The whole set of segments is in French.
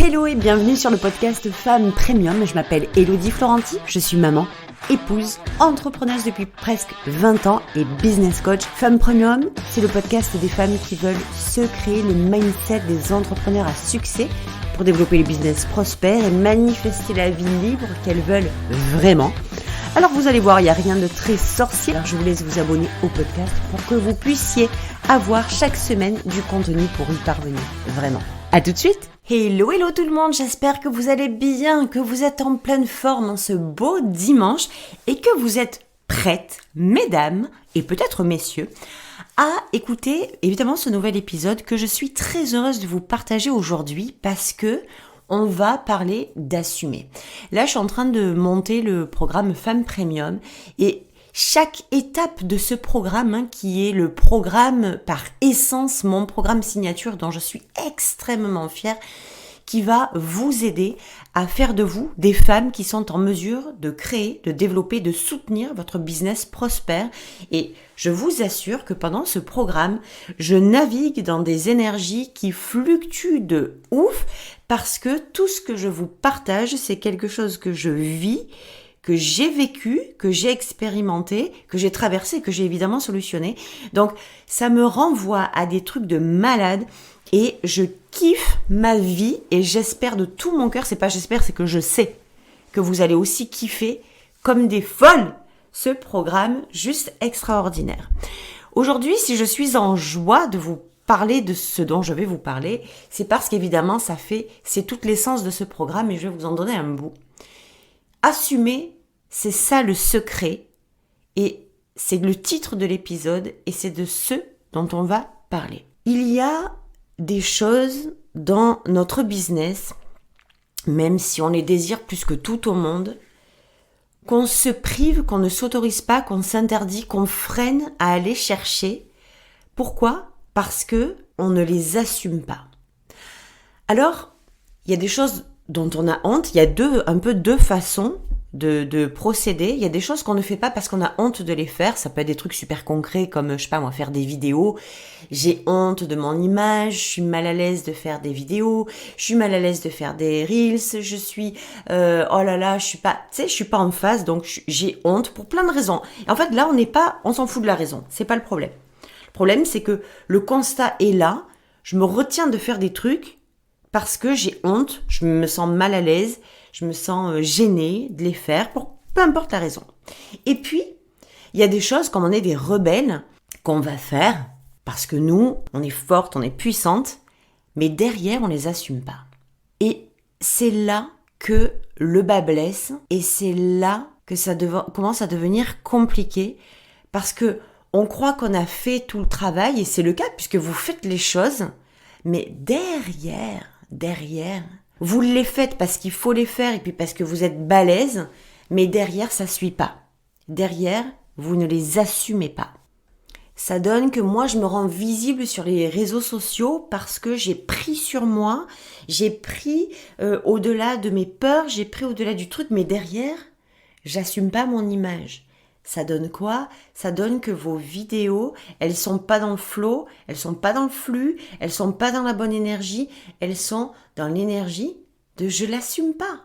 Hello et bienvenue sur le podcast Femmes Premium. Je m'appelle Elodie Florenti, je suis maman, épouse, entrepreneuse depuis presque 20 ans et business coach. Femmes Premium, c'est le podcast des femmes qui veulent se créer le mindset des entrepreneurs à succès pour développer les business prospères et manifester la vie libre qu'elles veulent vraiment. Alors vous allez voir, il n'y a rien de très sorcier. Alors je vous laisse vous abonner au podcast pour que vous puissiez avoir chaque semaine du contenu pour y parvenir. Vraiment. À tout de suite. Hello tout le monde, j'espère que vous allez bien, que vous êtes en pleine forme en ce beau dimanche et que vous êtes prêtes, mesdames et peut-être messieurs, à écouter évidemment ce nouvel épisode que je suis très heureuse de vous partager aujourd'hui parce que on va parler d'assumer. Là, je suis en train de monter le programme Femmes Premium et chaque étape de ce programme, qui est le programme par essence, mon programme signature dont je suis extrêmement fière, qui va vous aider à faire de vous des femmes qui sont en mesure de créer, de développer, de soutenir votre business prospère. Et je vous assure que pendant ce programme, je navigue dans des énergies qui fluctuent de ouf parce que tout ce que je vous partage, c'est quelque chose que je vis, que j'ai vécu, que j'ai expérimenté, que j'ai traversé, que j'ai évidemment solutionné. Donc, ça me renvoie à des trucs de malade et je kiffe ma vie et j'espère de tout mon cœur, c'est pas j'espère, c'est que je sais que vous allez aussi kiffer comme des folles ce programme juste extraordinaire. Aujourd'hui, si je suis en joie de vous parler de ce dont je vais vous parler, c'est parce qu'évidemment, c'est toute l'essence de ce programme et je vais vous en donner un bout. Assumer, c'est ça le secret et c'est le titre de l'épisode et c'est de ce dont on va parler. Il y a des choses dans notre business, même si on les désire plus que tout au monde, qu'on se prive, qu'on ne s'autorise pas, qu'on s'interdit, qu'on freine à aller chercher. Pourquoi ? Parce que on ne les assume pas. Alors, il y a des choses dont on a honte, il y a un peu deux façons de procéder. Il y a des choses qu'on ne fait pas parce qu'on a honte de les faire. Ça peut être des trucs super concrets comme, je sais pas moi, faire des vidéos. J'ai honte de mon image, je suis mal à l'aise de faire des vidéos, je suis mal à l'aise de faire des reels, je suis, oh là là, je suis pas en phase, donc j'ai honte pour plein de raisons. Et en fait, là, on s'en fout de la raison. C'est pas le problème. Le problème, c'est que le constat est là. Je me retiens de faire des trucs parce que j'ai honte, je me sens mal à l'aise, je me sens gênée de les faire, pour peu importe la raison. Et puis, il y a des choses, comme on est des rebelles, qu'on va faire, parce que nous, on est forte, on est puissante, mais derrière, on les assume pas. Et c'est là que le bas blesse, et c'est là que ça commence à devenir compliqué, parce que on croit qu'on a fait tout le travail, et c'est le cas, puisque vous faites les choses, mais derrière, vous les faites parce qu'il faut les faire et puis parce que vous êtes balèze, mais derrière, ça suit pas. Derrière, vous ne les assumez pas. Ça donne que moi, je me rends visible sur les réseaux sociaux parce que j'ai pris sur moi, j'ai pris au-delà de mes peurs, j'ai pris au-delà du truc, mais derrière, j'assume pas mon image. Ça donne quoi ? Ça donne que vos vidéos, elles sont pas dans le flow, elles sont pas dans le flux, elles sont pas dans la bonne énergie, elles sont dans l'énergie de je l'assume pas.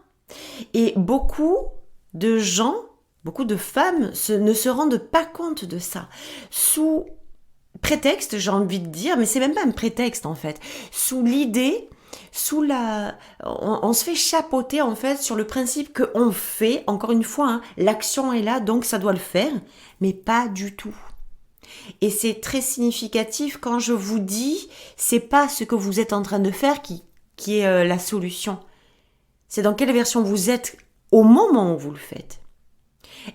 Et beaucoup de gens, beaucoup de femmes ne se rendent pas compte de ça. Sous prétexte, j'ai envie de dire, mais c'est même pas un prétexte en fait, sous l'idée, on se fait chapeauter en fait sur le principe qu'on fait, encore une fois, l'action est là donc ça doit le faire, mais pas du tout. Et c'est très significatif quand je vous dis, c'est pas ce que vous êtes en train de faire qui est la solution. C'est dans quelle version vous êtes au moment où vous le faites.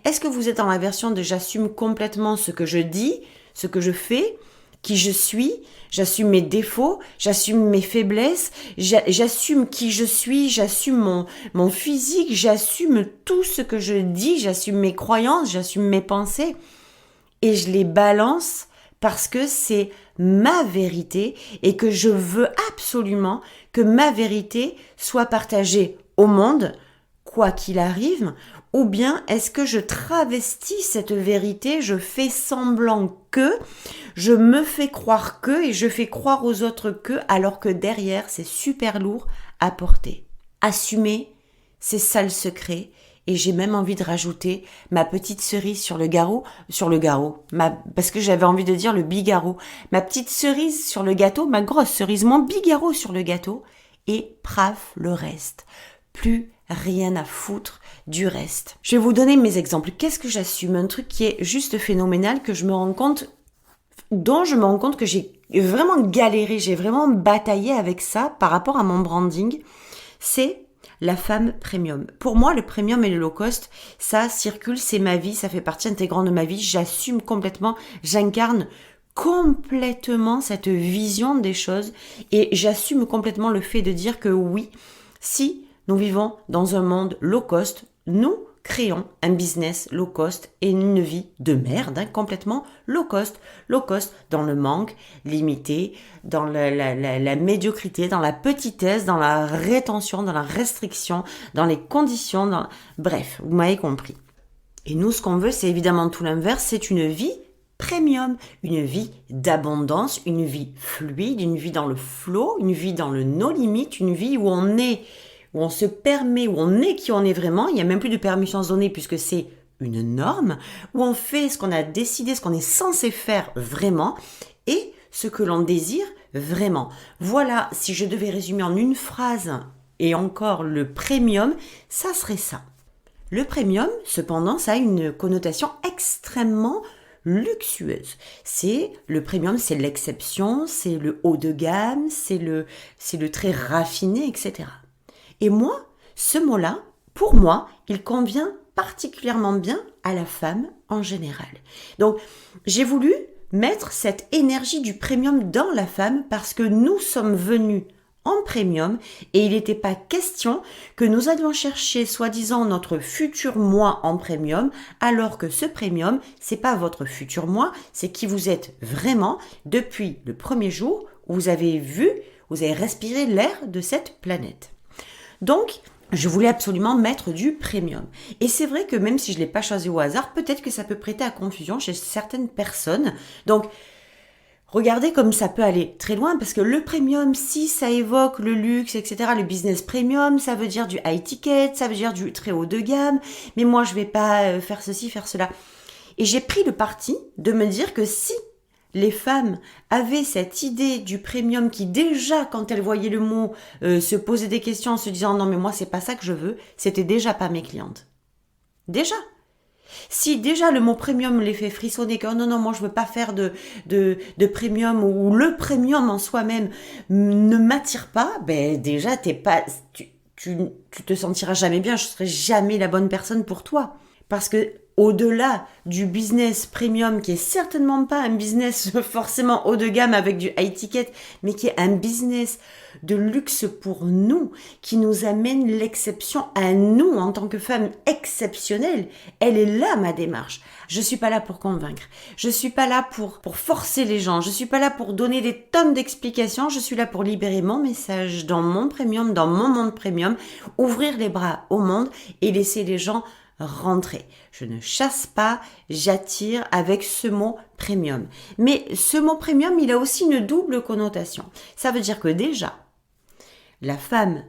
Est-ce que vous êtes dans la version de j'assume complètement ce que je dis, ce que je fais, qui je suis, j'assume mes défauts, j'assume mes faiblesses, j'assume qui je suis, j'assume mon physique, j'assume tout ce que je dis, j'assume mes croyances, j'assume mes pensées et je les balance parce que c'est ma vérité et que je veux absolument que ma vérité soit partagée au monde, quoi qu'il arrive, ou bien est-ce que je travestis cette vérité, je fais semblant que, je me fais croire que et je fais croire aux autres que, alors que derrière c'est super lourd apporter. Assumer, c'est ça le secret. Et j'ai même envie de rajouter ma petite cerise sur le garrot, parce que j'avais envie de dire le bigarreau. Ma petite cerise sur le gâteau, ma grosse cerise, mon bigarreau sur le gâteau, et praf, le reste. Plus rien à foutre du reste. Je vais vous donner mes exemples. Qu'est-ce que j'assume? Un truc qui est juste phénoménal, dont je me rends compte que j'ai vraiment galéré, j'ai vraiment bataillé avec ça par rapport à mon branding, c'est la femme premium. Pour moi, le premium et le low cost, ça circule, c'est ma vie, ça fait partie intégrante de ma vie, j'assume complètement, j'incarne complètement cette vision des choses et j'assume complètement le fait de dire que oui, si nous vivons dans un monde low cost, nous créons un business low cost et une vie de merde, complètement low cost dans le manque limité, dans la médiocrité, dans la petitesse, dans la rétention, dans la restriction, dans les conditions, bref, vous m'avez compris. Et nous, ce qu'on veut, c'est évidemment tout l'inverse, c'est une vie premium, une vie d'abondance, une vie fluide, une vie dans le flow, une vie dans le no limite, une vie où on se permet, où on est qui on est vraiment, il n'y a même plus de permission donnée puisque c'est une norme, où on fait ce qu'on a décidé, ce qu'on est censé faire vraiment et ce que l'on désire vraiment. Voilà, si je devais résumer en une phrase et encore le premium, ça serait ça. Le premium, cependant, ça a une connotation extrêmement luxueuse. Le premium, c'est l'exception, c'est le haut de gamme, c'est le très raffiné, etc. Et moi, ce mot-là, pour moi, il convient particulièrement bien à la femme en général. Donc, j'ai voulu mettre cette énergie du premium dans la femme parce que nous sommes venus en premium et il n'était pas question que nous allions chercher soi-disant notre futur moi en premium alors que ce premium, c'est pas votre futur moi, c'est qui vous êtes vraiment depuis le premier jour où vous avez respiré l'air de cette planète. Donc, je voulais absolument mettre du premium. Et c'est vrai que même si je ne l'ai pas choisi au hasard, peut-être que ça peut prêter à confusion chez certaines personnes. Donc, regardez comme ça peut aller très loin, parce que le premium, si ça évoque le luxe, etc., le business premium, ça veut dire du high ticket, ça veut dire du très haut de gamme, mais moi, je ne vais pas faire ceci, faire cela. Et j'ai pris le parti de me dire que si les femmes avaient cette idée du premium qui déjà, quand elles voyaient le mot, se posaient des questions en se disant « Non, mais moi, c'est pas ça que je veux », c'était déjà pas mes clientes. Déjà. Si déjà le mot premium les fait frissonner, que « Non, moi, je veux pas faire de premium » ou le premium en soi-même ne m'attire pas, ben déjà, tu te sentiras jamais bien, je serai jamais la bonne personne pour toi. Parce que au-delà du business premium, qui est certainement pas un business forcément haut de gamme avec du high ticket, mais qui est un business de luxe pour nous, qui nous amène l'exception à nous en tant que femme exceptionnelle. Elle est là, ma démarche. Je suis pas là pour convaincre. Je suis pas là pour forcer les gens. Je suis pas là pour donner des tonnes d'explications. Je suis là pour libérer mon message dans mon premium, dans mon monde premium, ouvrir les bras au monde et laisser les gens rentrer. Je ne chasse pas, j'attire avec ce mot premium. Mais ce mot premium, il a aussi une double connotation. Ça veut dire que déjà, la femme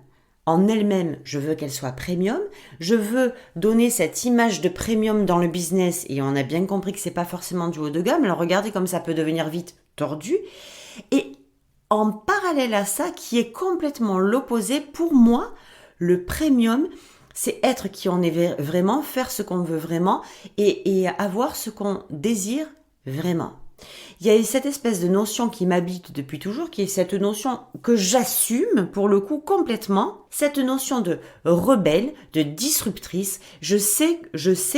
en elle-même, je veux qu'elle soit premium, je veux donner cette image de premium dans le business et on a bien compris que c'est pas forcément du haut de gamme. Alors regardez comme ça peut devenir vite tordu. Et en parallèle à ça, qui est complètement l'opposé, pour moi, le premium, c'est être qui on est vraiment, faire ce qu'on veut vraiment et avoir ce qu'on désire vraiment. Il y a cette espèce de notion qui m'habite depuis toujours, qui est cette notion que j'assume pour le coup complètement, cette notion de rebelle, de disruptrice. Je sais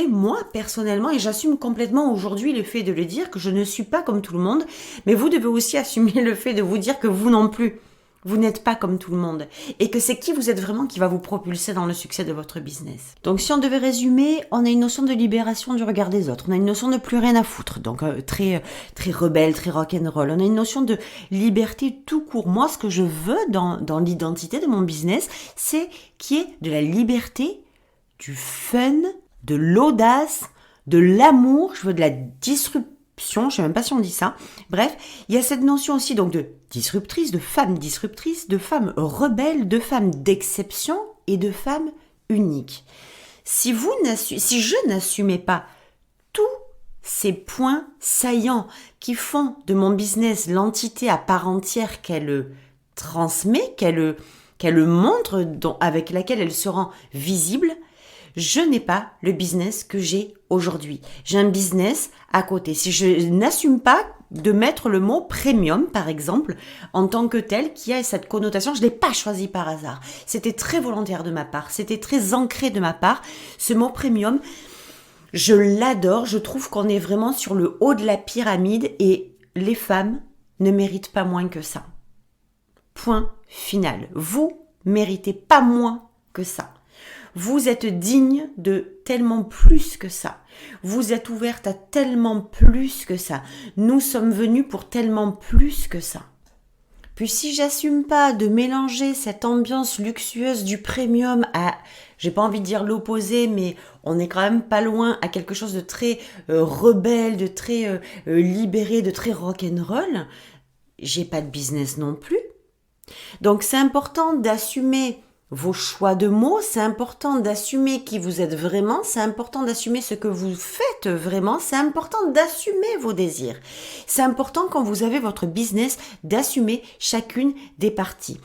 moi personnellement et j'assume complètement aujourd'hui le fait de le dire que je ne suis pas comme tout le monde, mais vous devez aussi assumer le fait de vous dire que vous non plus. Vous n'êtes pas comme tout le monde et que c'est qui vous êtes vraiment qui va vous propulser dans le succès de votre business. Donc si on devait résumer, on a une notion de libération du regard des autres, on a une notion de plus rien à foutre, donc très rebelle, très rock'n'roll, on a une notion de liberté tout court. Moi, ce que je veux dans l'identité de mon business, c'est qu'il y ait de la liberté, du fun, de l'audace, de l'amour, je veux de la disruption disruption, je sais même pas si on dit ça. Bref, il y a cette notion aussi donc de disruptrice, de femme rebelle, de femme d'exception et de femme unique. Si je n'assumais pas tous ces points saillants qui font de mon business l'entité à part entière qu'elle transmet, qu'elle montre, avec laquelle elle se rend visible, je n'ai pas le business que j'ai aujourd'hui. J'ai un business à côté. Si je n'assume pas de mettre le mot premium, par exemple, en tant que tel, qui a cette connotation, je ne l'ai pas choisi par hasard. C'était très volontaire de ma part, c'était très ancré de ma part. Ce mot premium, je l'adore, je trouve qu'on est vraiment sur le haut de la pyramide et les femmes ne méritent pas moins que ça. Point final. Vous méritez pas moins que ça. Vous êtes digne de tellement plus que ça. Vous êtes ouverte à tellement plus que ça. Nous sommes venus pour tellement plus que ça. Puis si j'assume pas de mélanger cette ambiance luxueuse du premium à, j'ai pas envie de dire l'opposé, mais on est quand même pas loin à quelque chose de très rebelle, de très libéré, de très rock'n'roll, j'ai pas de business non plus. Donc c'est important d'assumer vos choix de mots, c'est important d'assumer qui vous êtes vraiment, c'est important d'assumer ce que vous faites vraiment, c'est important d'assumer vos désirs. C'est important quand vous avez votre business d'assumer chacune des parties.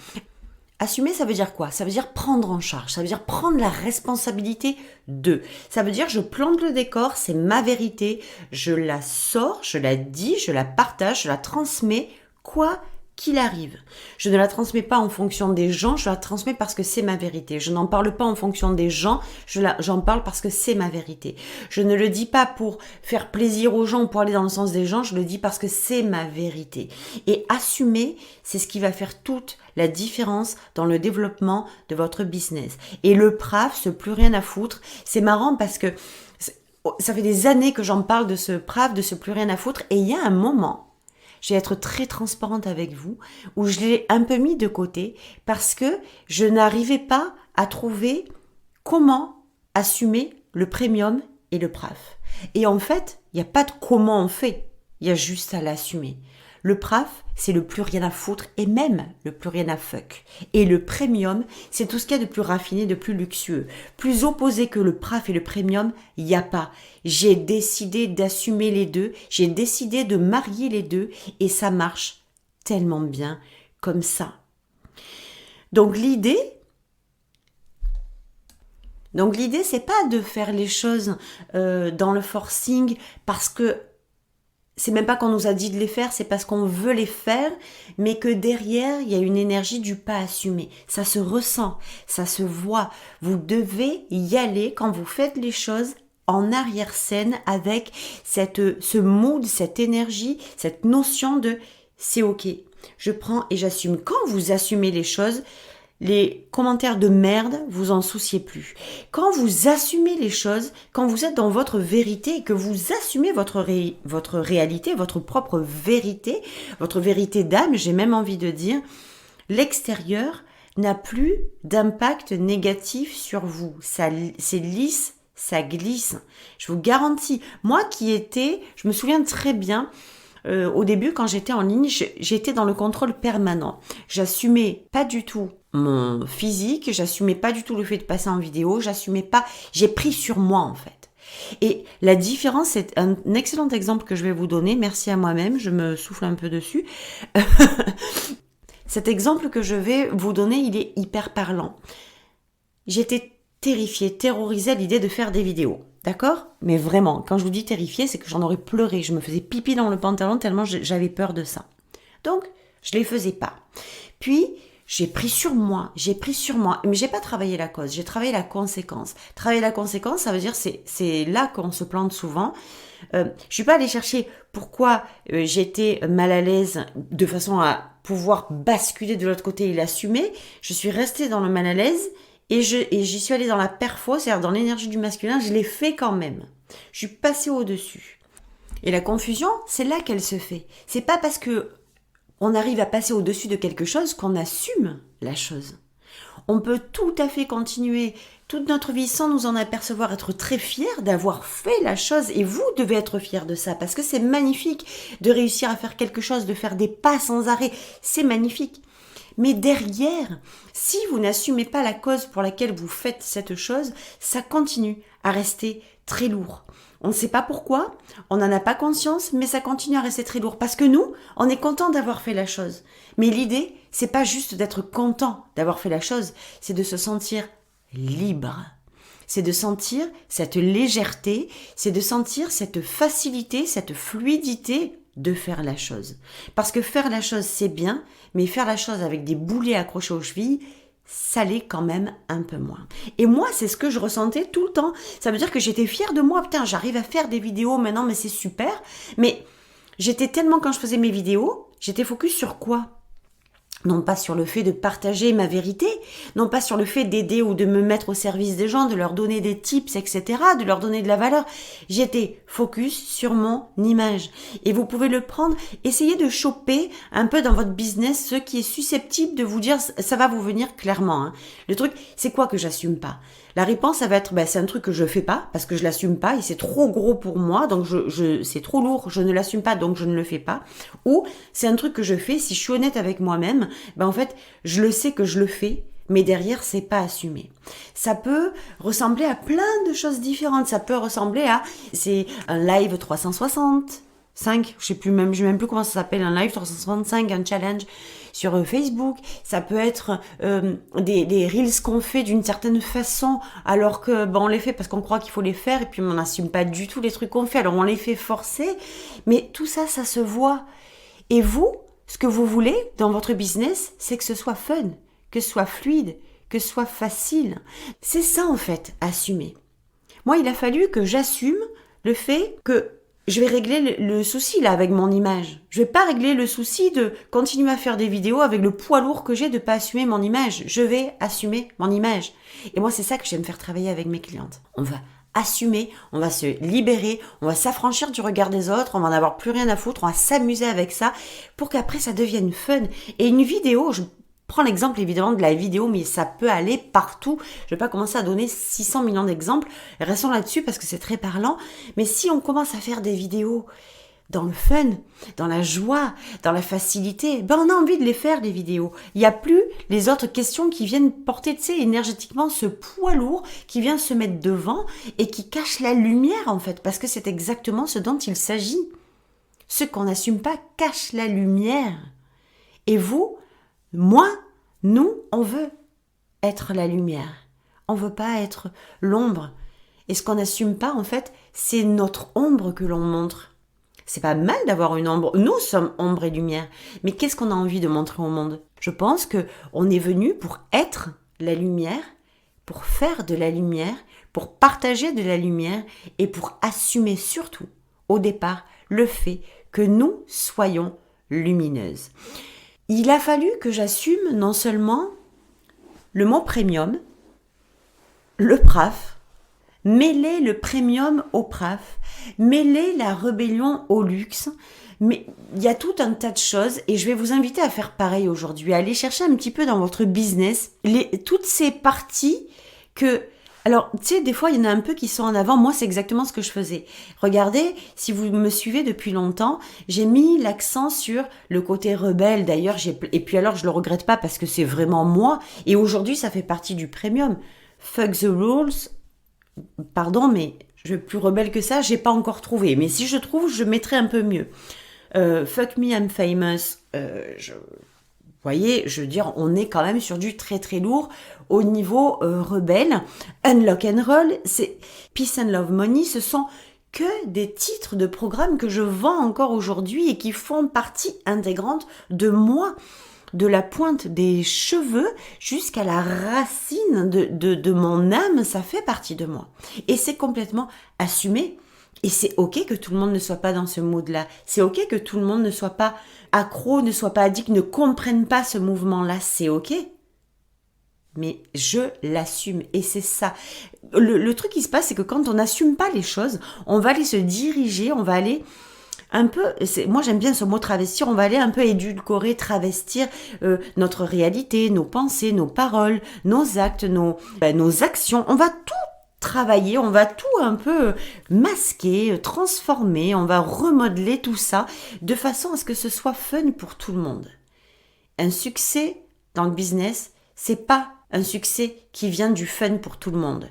Assumer, ça veut dire quoi? Ça veut dire prendre en charge, ça veut dire prendre la responsabilité de. Ça veut dire je plante le décor, c'est ma vérité, je la sors, je la dis, je la partage, je la transmets, quoi qu'il arrive. Je ne la transmets pas en fonction des gens, je la transmets parce que c'est ma vérité. Je n'en parle pas en fonction des gens, j'en parle parce que c'est ma vérité. Je ne le dis pas pour faire plaisir aux gens, pour aller dans le sens des gens, je le dis parce que c'est ma vérité. Et assumer, c'est ce qui va faire toute la différence dans le développement de votre business. Et le PRAF, ce plus rien à foutre, c'est marrant parce que ça fait des années que j'en parle de ce PRAF, de ce plus rien à foutre, et il y a un moment, je vais être très transparente avec vous, où je l'ai un peu mis de côté parce que je n'arrivais pas à trouver comment assumer le premium et le PRAF. Et en fait, il n'y a pas de comment on fait, il y a juste à l'assumer. Le PRAF, c'est le plus rien à foutre et même le plus rien à fuck. Et le premium, c'est tout ce qu'il y a de plus raffiné, de plus luxueux. Plus opposé que le PRAF et le premium, il n'y a pas. J'ai décidé d'assumer les deux, j'ai décidé de marier les deux et ça marche tellement bien comme ça. Donc l'idée, c'est pas de faire les choses dans le forcing parce que c'est même pas qu'on nous a dit de les faire, c'est parce qu'on veut les faire, mais que derrière, il y a une énergie du pas assumé. Ça se ressent, ça se voit. Vous devez y aller quand vous faites les choses en arrière-scène avec ce mood, cette énergie, cette notion de c'est ok, je prends et j'assume. Quand vous assumez les choses, les commentaires de merde, vous en souciez plus. Quand vous assumez les choses, quand vous êtes dans votre vérité et que vous assumez votre réalité, votre propre vérité, votre vérité d'âme, j'ai même envie de dire, l'extérieur n'a plus d'impact négatif sur vous. Ça, c'est lisse, ça glisse. Je vous garantis. Moi je me souviens très bien, au début, quand j'étais en ligne, j'étais dans le contrôle permanent. J'assumais pas du tout mon physique, j'assumais pas du tout le fait de passer en vidéo, j'ai pris sur moi en fait. Et la différence, c'est un excellent exemple que je vais vous donner, merci à moi-même, je me souffle un peu dessus. Cet exemple que je vais vous donner, il est hyper parlant. J'étais terrifiée, terrorisée à l'idée de faire des vidéos. D'accord? Mais vraiment, quand je vous dis terrifiée, c'est que j'en aurais pleuré. Je me faisais pipi dans le pantalon tellement j'avais peur de ça. Donc, je les faisais pas. Puis, j'ai pris sur moi. Mais j'ai pas travaillé la cause, j'ai travaillé la conséquence. Travailler la conséquence, ça veut dire c'est là qu'on se plante souvent. Je suis pas allée chercher pourquoi j'étais mal à l'aise de façon à pouvoir basculer de l'autre côté et l'assumer. Je suis restée dans le mal à l'aise. Et j'y suis allée dans la perfo, c'est-à-dire dans l'énergie du masculin, je l'ai fait quand même. Je suis passée au-dessus. Et la confusion, c'est là qu'elle se fait. C'est pas parce que on arrive à passer au-dessus de quelque chose qu'on assume la chose. On peut tout à fait continuer toute notre vie sans nous en apercevoir, être très fiers d'avoir fait la chose. Et vous devez être fiers de ça parce que c'est magnifique de réussir à faire quelque chose, de faire des pas sans arrêt. C'est magnifique. Mais derrière, si vous n'assumez pas la cause pour laquelle vous faites cette chose, ça continue à rester très lourd. On ne sait pas pourquoi, on n'en a pas conscience, mais ça continue à rester très lourd. Parce que nous, on est content d'avoir fait la chose. Mais l'idée, c'est pas juste d'être content d'avoir fait la chose, c'est de se sentir libre. C'est de sentir cette légèreté, c'est de sentir cette facilité, cette fluidité de faire la chose. Parce que faire la chose, c'est bien, mais faire la chose avec des boulets accrochés aux chevilles, ça l'est quand même un peu moins. Et moi, c'est ce que je ressentais tout le temps. Ça veut dire que j'étais fière de moi. Putain, j'arrive à faire des vidéos maintenant, mais c'est super. Mais j'étais tellement, quand je faisais mes vidéos, j'étais focus sur quoi ? Non pas sur le fait de partager ma vérité, non pas sur le fait d'aider ou de me mettre au service des gens, de leur donner des tips, etc., de leur donner de la valeur. J'étais focus sur mon image. Et vous pouvez le prendre, essayez de choper un peu dans votre business ce qui est susceptible de vous dire, ça va vous venir clairement. Hein. Le truc, c'est quoi que j'assume pas ? La réponse, ça va être, c'est un truc que je fais pas, parce que je l'assume pas, et c'est trop gros pour moi, donc c'est trop lourd, je ne l'assume pas, donc je ne le fais pas. Ou, c'est un truc que je fais, si je suis honnête avec moi-même, en fait, je le sais que je le fais, mais derrière, c'est pas assumé. Ça peut ressembler à plein de choses différentes. Ça peut ressembler à, c'est un live 365, je sais même plus comment ça s'appelle, un live 365, un challenge sur Facebook. Ça peut être des reels qu'on fait d'une certaine façon, alors que on les fait parce qu'on croit qu'il faut les faire, et puis on n'assume pas du tout les trucs qu'on fait, alors on les fait forcer. Mais tout ça, ça se voit. Et vous, ce que vous voulez dans votre business, c'est que ce soit fun, que ce soit fluide, que ce soit facile. C'est ça en fait, assumer. Moi, il a fallu que j'assume le fait que je vais régler le souci là avec mon image. Je vais pas régler le souci de continuer à faire des vidéos avec le poids lourd que j'ai de pas assumer mon image. Je vais assumer mon image. Et moi, c'est ça que j'aime faire travailler avec mes clientes. On va assumer, on va se libérer, on va s'affranchir du regard des autres, on va en avoir plus rien à foutre, on va s'amuser avec ça pour qu'après ça devienne fun. Et une vidéo, je prends l'exemple évidemment de la vidéo, mais ça peut aller partout. Je vais pas commencer à donner 600 millions d'exemples, restons là-dessus parce que c'est très parlant. Mais si on commence à faire des vidéos dans le fun, dans la joie, dans la facilité, on a envie de les faire, les vidéos. Il n'y a plus les autres questions qui viennent porter, énergétiquement ce poids lourd qui vient se mettre devant et qui cache la lumière, en fait, parce que c'est exactement ce dont il s'agit. Ce qu'on n'assume pas cache la lumière. Et vous, moi, nous, on veut être la lumière. On veut pas être l'ombre. Et ce qu'on n'assume pas, en fait, c'est notre ombre que l'on montre. C'est pas mal d'avoir une ombre. Nous sommes ombre et lumière. Mais qu'est-ce qu'on a envie de montrer au monde ? Je pense que on est venu pour être la lumière, pour faire de la lumière, pour partager de la lumière et pour assumer surtout, au départ, le fait que nous soyons lumineuses. Il a fallu que j'assume non seulement le mot premium, le PRAF, mêler le premium au PRAF, mêler la rébellion au luxe, mais il y a tout un tas de choses et je vais vous inviter à faire pareil aujourd'hui, à aller chercher un petit peu dans votre business toutes ces parties que... Alors, tu sais, des fois, il y en a un peu qui sont en avant. Moi, c'est exactement ce que je faisais. Regardez, si vous me suivez depuis longtemps, j'ai mis l'accent sur le côté rebelle. D'ailleurs, et puis alors, je le regrette pas parce que c'est vraiment moi. Et aujourd'hui, ça fait partie du premium. Fuck the rules. Pardon, mais je suis plus rebelle que ça, j'ai pas encore trouvé. Mais si je trouve, je mettrai un peu mieux. Fuck me, I'm famous. Vous voyez, je veux dire, on est quand même sur du très très lourd au niveau rebelle. Unlock and Roll, c'est Peace and Love Money, ce sont que des titres de programmes que je vends encore aujourd'hui et qui font partie intégrante de moi, de la pointe des cheveux jusqu'à la racine de mon âme, ça fait partie de moi. Et c'est complètement assumé. Et c'est ok que tout le monde ne soit pas dans ce mood-là. C'est ok que tout le monde ne soit pas accro, ne soit pas addict, ne comprenne pas ce mouvement-là. C'est ok. Mais je l'assume. Et c'est ça. Le truc qui se passe, c'est que quand on n'assume pas les choses, on va aller se diriger, on va aller moi j'aime bien ce mot travestir, on va aller un peu édulcorer, travestir notre réalité, nos pensées, nos paroles, nos actes, nos actions. On va tout travailler, on va tout un peu masquer, transformer, on va remodeler tout ça de façon à ce que ce soit fun pour tout le monde. Un succès dans le business, c'est pas un succès qui vient du fun pour tout le monde.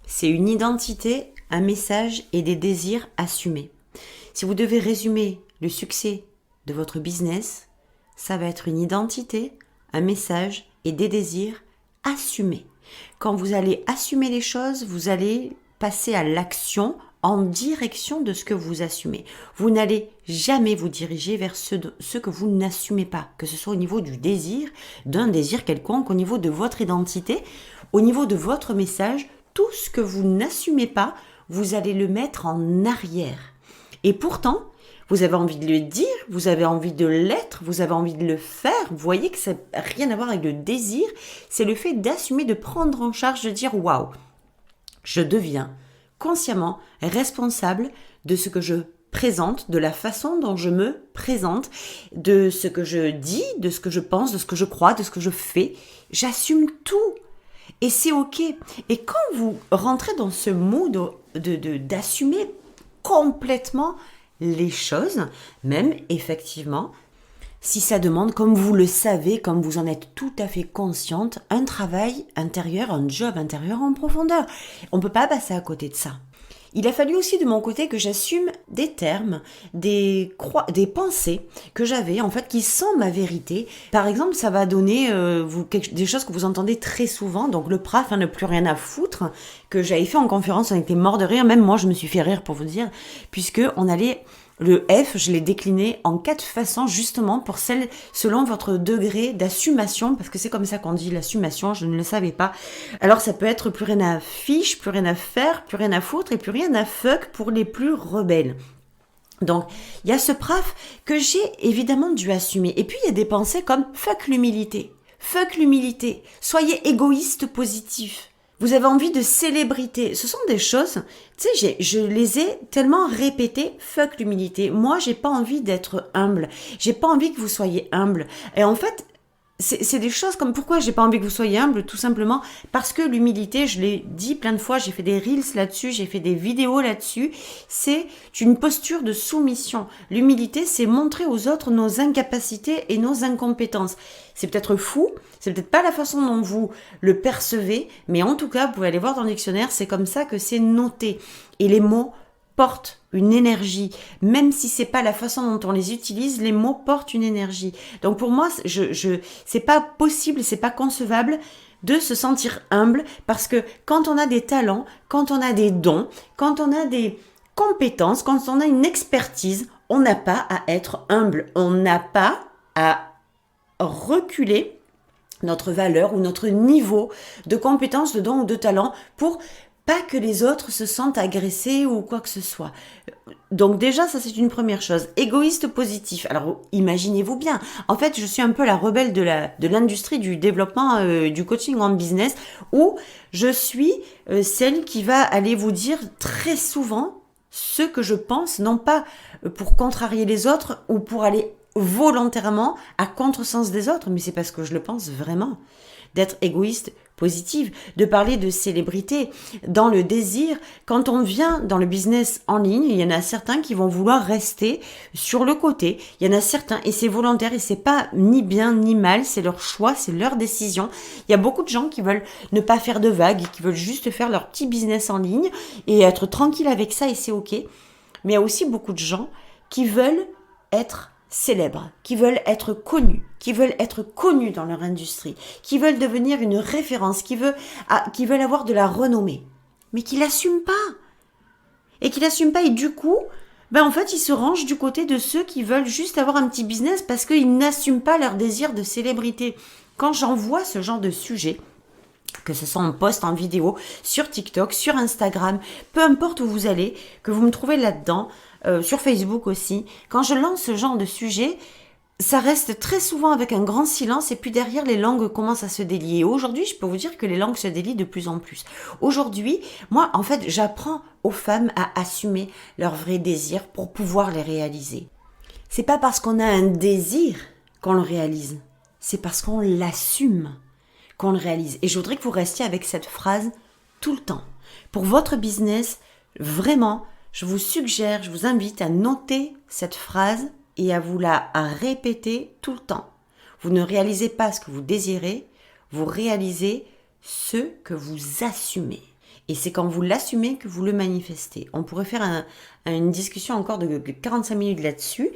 C'est une identité, un message et des désirs assumés. Si vous devez résumer le succès de votre business, ça va être une identité, un message et des désirs assumés. Quand vous allez assumer les choses, vous allez passer à l'action en direction de ce que vous assumez. Vous n'allez jamais vous diriger vers ce que vous n'assumez pas, que ce soit au niveau du désir, d'un désir quelconque, au niveau de votre identité, au niveau de votre message, tout ce que vous n'assumez pas, vous allez le mettre en arrière. Et pourtant, vous avez envie de le dire, vous avez envie de l'être, vous avez envie de le faire. Vous voyez que ça n'a rien à voir avec le désir. C'est le fait d'assumer, de prendre en charge, de dire « Waouh, je deviens consciemment responsable de ce que je présente, de la façon dont je me présente, de ce que je dis, de ce que je pense, de ce que je crois, de ce que je fais. J'assume tout. Et c'est OK. Et quand vous rentrez dans ce mood d'assumer complètement les choses, même effectivement, si ça demande, comme vous le savez, comme vous en êtes tout à fait consciente, un travail intérieur, un job intérieur en profondeur. On ne peut pas passer à côté de ça. Il a fallu aussi de mon côté que j'assume des termes, des pensées que j'avais en fait qui sont ma vérité. Par exemple, ça va donner des choses que vous entendez très souvent. Donc le PRAF, ne plus rien à foutre, que j'avais fait en conférence, on était mort de rire. Même moi, je me suis fait rire pour vous dire, puisque le F, je l'ai décliné en 4 façons justement pour selon votre degré d'assumation, parce que c'est comme ça qu'on dit l'assumation, je ne le savais pas. Alors ça peut être plus rien à fiche, plus rien à faire, plus rien à foutre et plus rien à fuck pour les plus rebelles. Donc, il y a ce PRAF que j'ai évidemment dû assumer. Et puis, il y a des pensées comme fuck l'humilité. Fuck l'humilité. Soyez égoïste positif. Vous avez envie de célébrité. Ce sont des choses, tu sais, je les ai tellement répétées. Fuck l'humilité. Moi, j'ai pas envie d'être humble. J'ai pas envie que vous soyez humble. Et en fait, c'est des choses comme pourquoi j'ai pas envie que vous soyez humble, tout simplement parce que l'humilité, je l'ai dit plein de fois, j'ai fait des reels là-dessus, j'ai fait des vidéos là-dessus, c'est une posture de soumission. L'humilité, c'est montrer aux autres nos incapacités et nos incompétences. C'est peut-être fou, c'est peut-être pas la façon dont vous le percevez, mais en tout cas, vous pouvez aller voir dans le dictionnaire, c'est comme ça que c'est noté. Et les mots portent une énergie, même si c'est pas la façon dont on les utilise, les mots portent une énergie. Donc pour moi, c'est pas possible, c'est pas concevable de se sentir humble, parce que quand on a des talents, quand on a des dons, quand on a des compétences, quand on a une expertise, on n'a pas à être humble, on n'a pas à reculer notre valeur ou notre niveau de compétence, de don ou de talent pour pas que les autres se sentent agressés ou quoi que ce soit. Donc déjà, ça c'est une première chose. Égoïste positif. Alors imaginez-vous bien. En fait, je suis un peu la rebelle de l'industrie du développement du coaching en business, où je suis celle qui va aller vous dire très souvent ce que je pense, non pas pour contrarier les autres ou pour aller volontairement à contresens des autres, mais c'est parce que je le pense vraiment. D'être égoïste positive, de parler de célébrité, dans le désir. Quand on vient dans le business en ligne, il y en a certains qui vont vouloir rester sur le côté. Il y en a certains, et c'est volontaire, et c'est pas ni bien ni mal, c'est leur choix, c'est leur décision. Il y a beaucoup de gens qui veulent ne pas faire de vagues, qui veulent juste faire leur petit business en ligne et être tranquille avec ça, et c'est ok. Mais il y a aussi beaucoup de gens qui veulent être célèbres, qui veulent être connus dans leur industrie, qui veulent devenir une référence, qui veulent avoir de la renommée, mais qui l'assument pas. Et du coup, en fait, ils se rangent du côté de ceux qui veulent juste avoir un petit business parce qu'ils n'assument pas leur désir de célébrité. Quand j'envoie ce genre de sujet, que ce soit en post, en vidéo, sur TikTok, sur Instagram, peu importe où vous allez, que vous me trouvez là-dedans, sur Facebook aussi, quand je lance ce genre de sujet, ça reste très souvent avec un grand silence et puis derrière les langues commencent à se délier. Aujourd'hui, je peux vous dire que les langues se délient de plus en plus. Aujourd'hui, moi, en fait, j'apprends aux femmes à assumer leurs vrais désirs pour pouvoir les réaliser. C'est pas parce qu'on a un désir qu'on le réalise, c'est parce qu'on l'assume qu'on le réalise. Et je voudrais que vous restiez avec cette phrase tout le temps. Pour votre business, vraiment, je vous suggère, je vous invite à noter cette phrase et à vous la répéter tout le temps. Vous ne réalisez pas ce que vous désirez, vous réalisez ce que vous assumez. Et c'est quand vous l'assumez que vous le manifestez. On pourrait faire une discussion encore de 45 minutes là-dessus.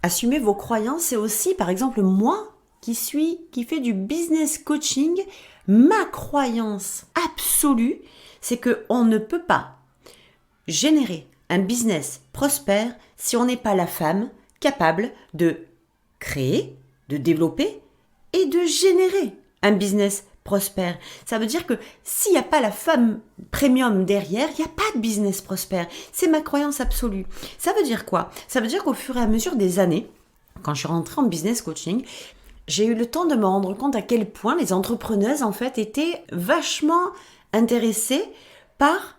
Assumer vos croyances, c'est aussi, par exemple, moi qui fait du business coaching, ma croyance absolue, c'est qu'on ne peut pas générer un business prospère si on n'est pas la femme capable de créer, de développer et de générer un business prospère. Ça veut dire que s'il n'y a pas la femme premium derrière, il n'y a pas de business prospère. C'est ma croyance absolue. Ça veut dire quoi? Ça veut dire qu'au fur et à mesure des années, quand je suis rentrée en business coaching, j'ai eu le temps de me rendre compte à quel point les entrepreneuses, en fait, étaient vachement intéressées par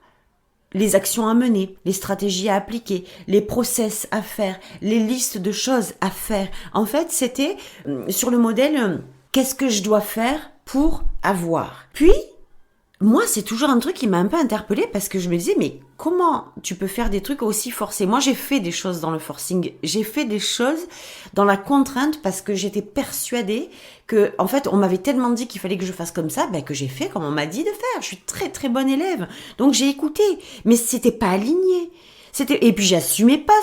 les actions à mener, les stratégies à appliquer, les process à faire, les listes de choses à faire. En fait, c'était sur le modèle qu'est-ce que je dois faire pour avoir. Puis, moi, c'est toujours un truc qui m'a un peu interpellée parce que je me disais, mais comment tu peux faire des trucs aussi forcés? Moi, j'ai fait des choses dans le forcing. J'ai fait des choses dans la contrainte parce que j'étais persuadée que, en fait, on m'avait tellement dit qu'il fallait que je fasse comme ça, que j'ai fait comme on m'a dit de faire. Je suis très, très bonne élève. Donc, j'ai écouté. Mais c'était pas aligné. Et puis, j'assumais pas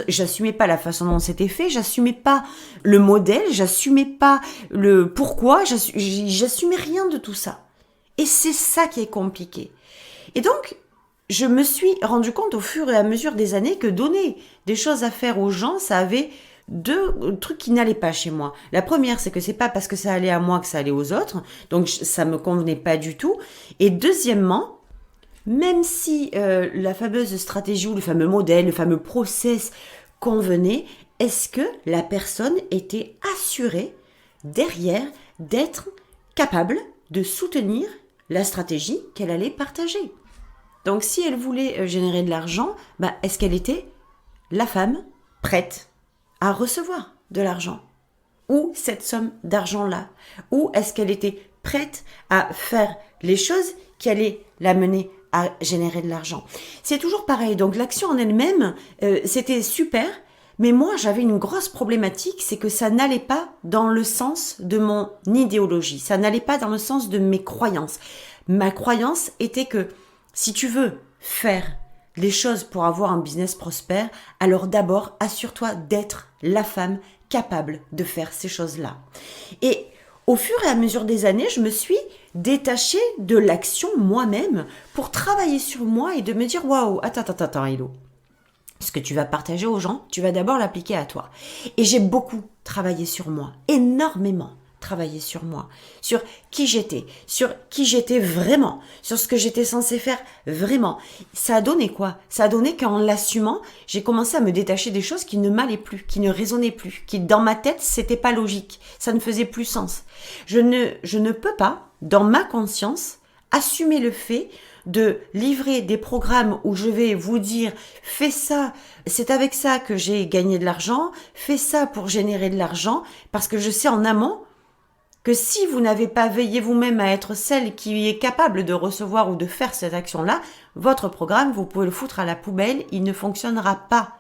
j'assumais pas la façon dont c'était fait, j'assumais pas le modèle, j'assumais pas le pourquoi, j'assumais rien de tout ça. Et c'est ça qui est compliqué. Et donc, je me suis rendu compte au fur et à mesure des années que donner des choses à faire aux gens, ça avait deux trucs qui n'allaient pas chez moi. La première, c'est que c'est pas parce que ça allait à moi que ça allait aux autres. Donc, ça me convenait pas du tout. Et deuxièmement, même si la fameuse stratégie ou le fameux modèle, le fameux process convenait, est-ce que la personne était assurée derrière d'être capable de soutenir la stratégie qu'elle allait partager? Donc, si elle voulait générer de l'argent, est-ce qu'elle était la femme prête à recevoir de l'argent? Ou cette somme d'argent-là? Ou est-ce qu'elle était prête à faire les choses qui allaient la mener à générer de l'argent? C'est toujours pareil. Donc, l'action en elle-même, c'était super. Mais moi, j'avais une grosse problématique, c'est que ça n'allait pas dans le sens de mon idéologie. Ça n'allait pas dans le sens de mes croyances. Ma croyance était que si tu veux faire les choses pour avoir un business prospère, alors d'abord, assure-toi d'être la femme capable de faire ces choses-là. Et au fur et à mesure des années, je me suis détachée de l'action moi-même pour travailler sur moi et de me dire « Waouh, attends, Hello. Ce que tu vas partager aux gens, tu vas d'abord l'appliquer à toi. » Et j'ai beaucoup travaillé sur moi, énormément travaillé sur moi, sur qui j'étais vraiment, sur ce que j'étais censée faire vraiment. Ça a donné quoi? Ça a donné qu'en l'assumant, j'ai commencé à me détacher des choses qui ne m'allaient plus, qui ne résonnaient plus, qui dans ma tête, c'était pas logique, ça ne faisait plus sens. Je ne peux pas, dans ma conscience, assumer le fait de livrer des programmes où je vais vous dire « Fais ça, c'est avec ça que j'ai gagné de l'argent, fais ça pour générer de l'argent » parce que je sais en amont que si vous n'avez pas veillé vous-même à être celle qui est capable de recevoir ou de faire cette action-là, votre programme, vous pouvez le foutre à la poubelle, il ne fonctionnera pas.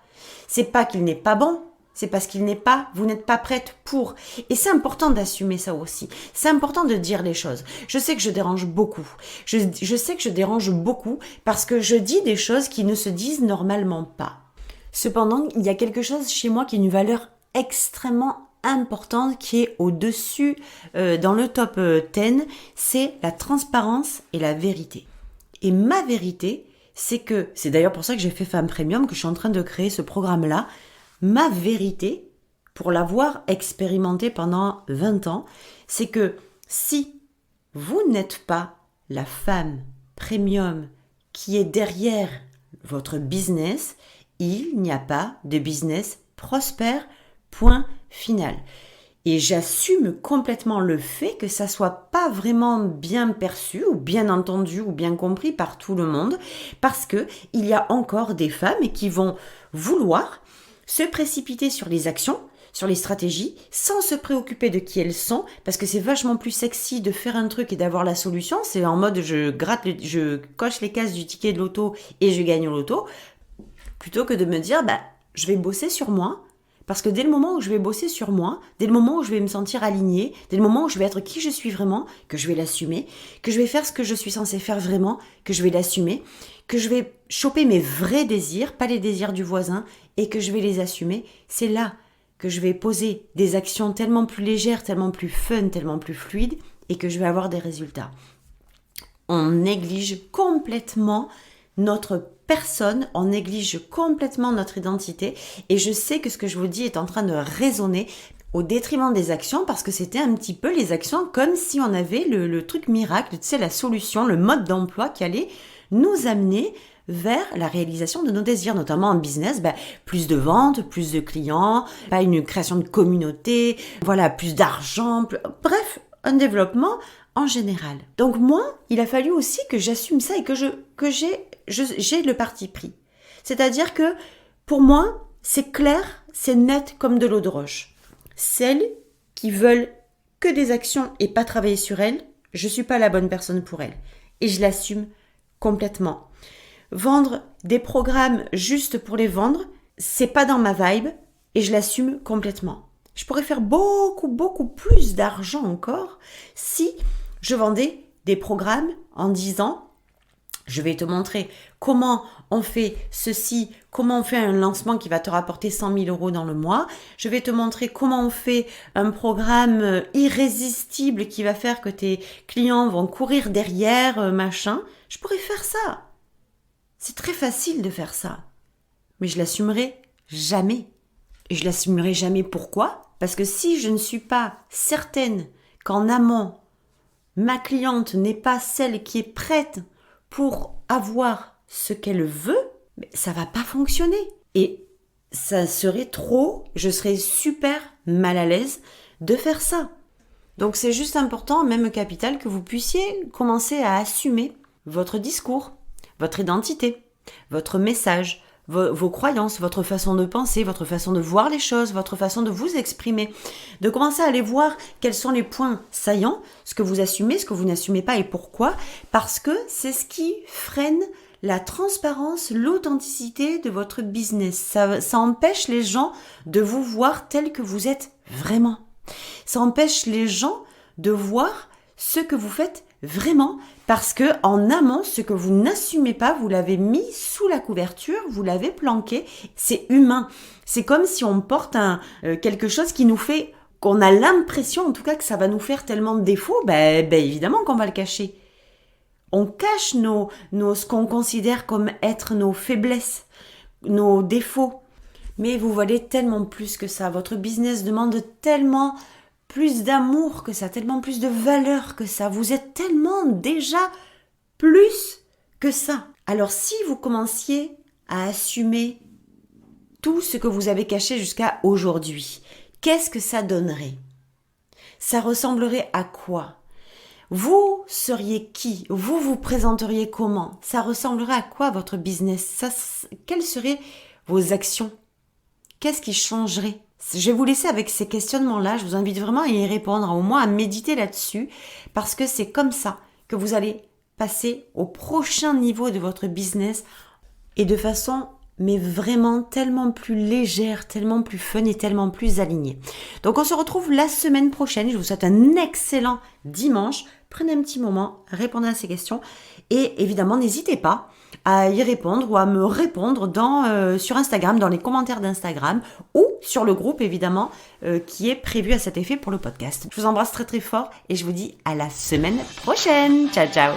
C'est pas qu'il n'est pas bon, c'est parce vous n'êtes pas prête pour. Et c'est important d'assumer ça aussi. C'est important de dire les choses. Je sais que je dérange beaucoup. Je sais que je dérange beaucoup parce que je dis des choses qui ne se disent normalement pas. Cependant, il y a quelque chose chez moi qui est une valeur extrêmement importante qui est au-dessus dans le top 10, c'est la transparence et la vérité. Et ma vérité, c'est d'ailleurs pour ça que j'ai fait Femme Premium, que je suis en train de créer ce programme-là. Ma vérité, pour l'avoir expérimenté pendant 20 ans, c'est que si vous n'êtes pas la femme premium qui est derrière votre business, il n'y a pas de business prospère. Point finale. Et j'assume complètement le fait que ça soit pas vraiment bien perçu ou bien entendu ou bien compris par tout le monde, parce que il y a encore des femmes qui vont vouloir se précipiter sur les actions, sur les stratégies, sans se préoccuper de qui elles sont, parce que c'est vachement plus sexy de faire un truc et d'avoir la solution. C'est en mode je coche les cases du ticket de loto et je gagne au loto, plutôt que de me dire je vais bosser sur moi. Parce que dès le moment où je vais bosser sur moi, dès le moment où je vais me sentir alignée, dès le moment où je vais être qui je suis vraiment, que je vais l'assumer, que je vais faire ce que je suis censée faire vraiment, que je vais l'assumer, que je vais choper mes vrais désirs, pas les désirs du voisin, et que je vais les assumer, c'est là que je vais poser des actions tellement plus légères, tellement plus fun, tellement plus fluides, et que je vais avoir des résultats. On néglige complètement notre personne, on néglige complètement notre identité, et je sais que ce que je vous dis est en train de résonner au détriment des actions, parce que c'était un petit peu les actions comme si on avait le truc miracle, tu sais, la solution, le mode d'emploi qui allait nous amener vers la réalisation de nos désirs, notamment en business, plus de ventes, plus de clients, une création de communauté, voilà, plus d'argent, bref, un développement en général. Donc moi, il a fallu aussi que j'assume ça et que j'ai le parti pris. C'est-à-dire que pour moi, c'est clair, c'est net comme de l'eau de roche. Celles qui veulent que des actions et pas travailler sur elles, je suis pas la bonne personne pour elles. Et je l'assume complètement. Vendre des programmes juste pour les vendre, c'est pas dans ma vibe et je l'assume complètement. Je pourrais faire beaucoup plus d'argent encore si je vendais des programmes en disant je vais te montrer comment on fait ceci, comment on fait un lancement qui va te rapporter 100 000 € dans le mois. Je vais te montrer comment on fait un programme irrésistible qui va faire que tes clients vont courir derrière, machin. Je pourrais faire ça. C'est très facile de faire ça. Mais je l'assumerai jamais. Et je l'assumerai jamais pourquoi ? Parce que si je ne suis pas certaine qu'en amont, ma cliente n'est pas celle qui est prête pour avoir ce qu'elle veut, ça va pas fonctionner. Et ça serait je serais super mal à l'aise de faire ça. Donc c'est juste important, même capital, que vous puissiez commencer à assumer votre discours, votre identité, votre message, vos croyances, votre façon de penser, votre façon de voir les choses, votre façon de vous exprimer, de commencer à aller voir quels sont les points saillants, ce que vous assumez, ce que vous n'assumez pas et pourquoi, parce que c'est ce qui freine la transparence, l'authenticité de votre business. Ça empêche les gens de vous voir tel que vous êtes vraiment. Ça empêche les gens de voir ce que vous faites vraiment, parce que en amont, ce que vous n'assumez pas, vous l'avez mis sous la couverture, vous l'avez planqué. C'est humain. C'est comme si on porte quelque chose qui nous fait, qu'on a l'impression, en tout cas, que ça va nous faire tellement de défauts. Évidemment qu'on va le cacher. On cache ce qu'on considère comme être nos faiblesses, nos défauts. Mais vous valez tellement plus que ça. Votre business demande tellement plus d'amour que ça, tellement plus de valeur que ça. Vous êtes tellement déjà plus que ça. Alors si vous commenciez à assumer tout ce que vous avez caché jusqu'à aujourd'hui, qu'est-ce que ça donnerait ? Ça ressemblerait à quoi ? Vous seriez qui ? Vous vous présenteriez comment ? Ça ressemblerait à quoi votre business ? Quelles seraient vos actions ? Qu'est-ce qui changerait ? Je vais vous laisser avec ces questionnements-là. Je vous invite vraiment à y répondre, au moins à méditer là-dessus, parce que c'est comme ça que vous allez passer au prochain niveau de votre business et de façon, mais vraiment tellement plus légère, tellement plus fun et tellement plus alignée. Donc on se retrouve la semaine prochaine. Je vous souhaite un excellent dimanche. Prenez un petit moment, répondez à ces questions et évidemment n'hésitez pas à y répondre ou à me répondre sur Instagram, dans les commentaires d'Instagram ou sur le groupe évidemment qui est prévu à cet effet pour le podcast. Je vous embrasse très très fort et je vous dis à la semaine prochaine. Ciao ciao.